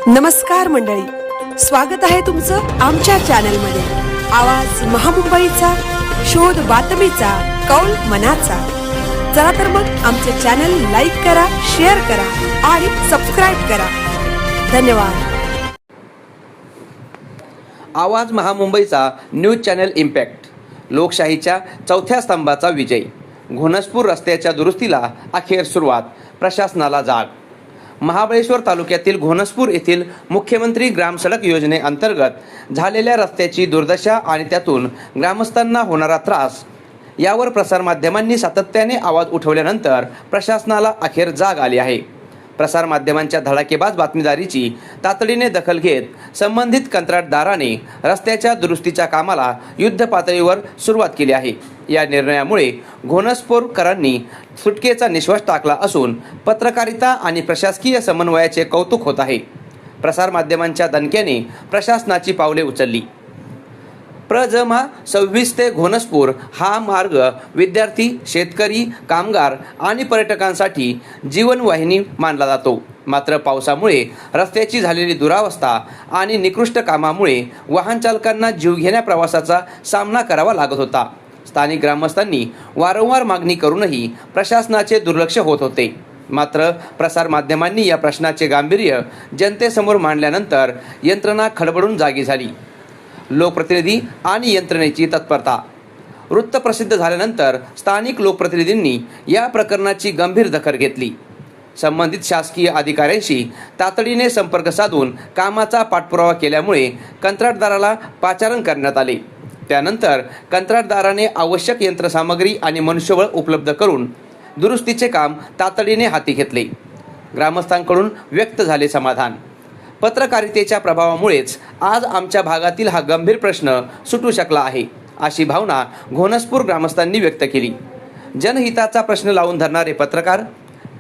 नमस्कार मंडळी, स्वागत आहे तुमचं आमच्या चॅनलमध्ये। आवाज महामुंबईचा, शोध बातमीचा, कौल मनाचा। चला तर मग आमचे चॅनल लाईक करा, शेअर करा आणि सबस्क्राइब करा। धन्यवाद। आवाज महामुंबईचा न्यूज चॅनल इम्पॅक्ट। लोकशाहीच्या चौथ्या स्तंभाचा विजय। घोणसपूर रस्त्याच्या दुरुस्तीला अखेर सुरुवात, प्रशासनाला जाग। महाबळेश्वर तालुक्यातील घोणसपूर येथील मुख्यमंत्री ग्रामसडक योजनेअंतर्गत झालेल्या रस्त्याची दुर्दशा आणि त्यातून ग्रामस्थांना होणारा त्रास यावर प्रसारमाध्यमांनी सातत्याने आवाज उठवल्यानंतर प्रशासनाला अखेर जाग आली आहे। प्रसारमाध्यमांच्या धडाकेबाज बातमीदारीची तातडीने दखल घेत संबंधित कंत्राटदाराने रस्त्याच्या दुरुस्तीच्या कामाला युद्धपातळीवर सुरुवात केली आहे। या निर्णयामुळे घोणसपूरकरांनी सुटकेचा निश्वास टाकला असून पत्रकारिता आणि प्रशासकीय समन्वयाचे कौतुक होत आहे। प्रसारमाध्यमांच्या दणक्याने प्रशासनाची पावले उचलली। प्रजमा 26 ते घोणसपूर हा मार्ग विद्यार्थी, शेतकरी, कामगार आणि पर्यटकांसाठी जीवनवाहिनी मानला जातो। मात्र पावसामुळे रस्त्याची झालेली दुरावस्था आणि निकृष्ट कामामुळे वाहन चालकांना जीवघेण्या प्रवासाचा सामना करावा लागत होता। स्थानिक ग्रामस्थांनी वारंवार मागणी करूनही प्रशासनाचे दुर्लक्ष होत होते। मात्र प्रसारमाध्यमांनी या प्रश्नाचे गांभीर्य जनतेसमोर मांडल्यानंतर यंत्रणा खडबडून जागी झाली। लोकप्रतिनिधी आणि यंत्रणेची तत्परता। वृत्त प्रसिद्ध झाल्यानंतर स्थानिक लोकप्रतिनिधींनी या प्रकरणाची गंभीर दखल घेतली। संबंधित शासकीय अधिकाऱ्यांशी तातडीने संपर्क साधून कामाचा पाठपुरावा केल्यामुळे कंत्राटदाराला पाचारण करण्यात आले। त्यानंतर कंत्राटदाराने आवश्यक यंत्रसामग्री आणि मनुष्यबळ उपलब्ध करून दुरुस्तीचे काम तातडीने हाती घेतले। ग्रामस्थांकडून व्यक्त झाले समाधान। पत्रकारितेच्या प्रभावामुळेच आज आमच्या भागातील हा गंभीर प्रश्न सुटू शकला आहे, अशी भावना घोणसपूर ग्रामस्थांनी व्यक्त केली। जनहिताचा प्रश्न लावून धरणारे पत्रकार,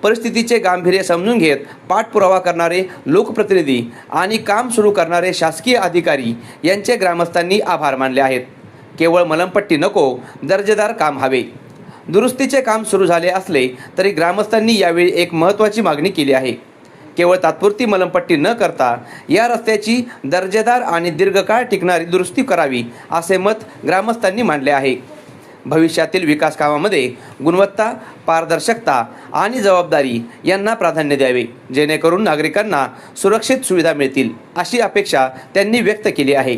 परिस्थितीचे गांभीर्य समजून घेत पाठपुरावा करणारे लोकप्रतिनिधी आणि काम सुरू करणारे शासकीय अधिकारी यांचे ग्रामस्थांनी आभार मानले आहेत। केवळ मलमपट्टी नको, दर्जेदार काम हवे। दुरुस्तीचे काम सुरू झाले असले तरी ग्रामस्थांनी यावेळी एक महत्त्वाची मागणी केली आहे। केवळ तात्पुरती मलमपट्टी न करता या रस्त्याची दर्जेदार आणि दीर्घकाळ टिकणारी दुरुस्ती करावी, असे मत ग्रामस्थांनी मांडले आहे। भविष्यातील विकास कामामध्ये गुणवत्ता, पारदर्शकता आणि जबाबदारी यांना प्राधान्य द्यावे, जेणेकरून नागरिकांना सुरक्षित सुविधा मिळतील, अशी अपेक्षा त्यांनी व्यक्त केली आहे।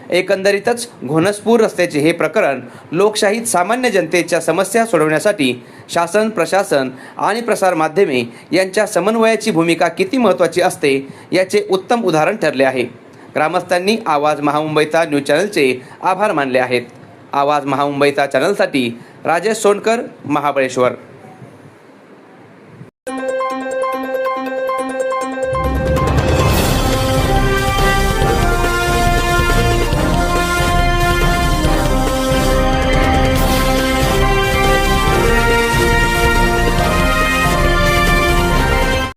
एकंदरीतच घोणसपूर रस्त्याचे हे प्रकरण लोकशाहीत सामान्य जनतेच्या समस्या सोडवण्यासाठी शासन, प्रशासन आणि प्रसारमाध्यमे यांच्या समन्वयाची भूमिका किती महत्त्वाची असते याचे उत्तम उदाहरण ठरले आहे। ग्रामस्थांनी आवाज महामुंबईचा न्यूज चॅनलचे आभार मानले आहेत। आवाज महामुंबईचा चॅनलसाठी राजेश सोनकर, महाबळेश्वर।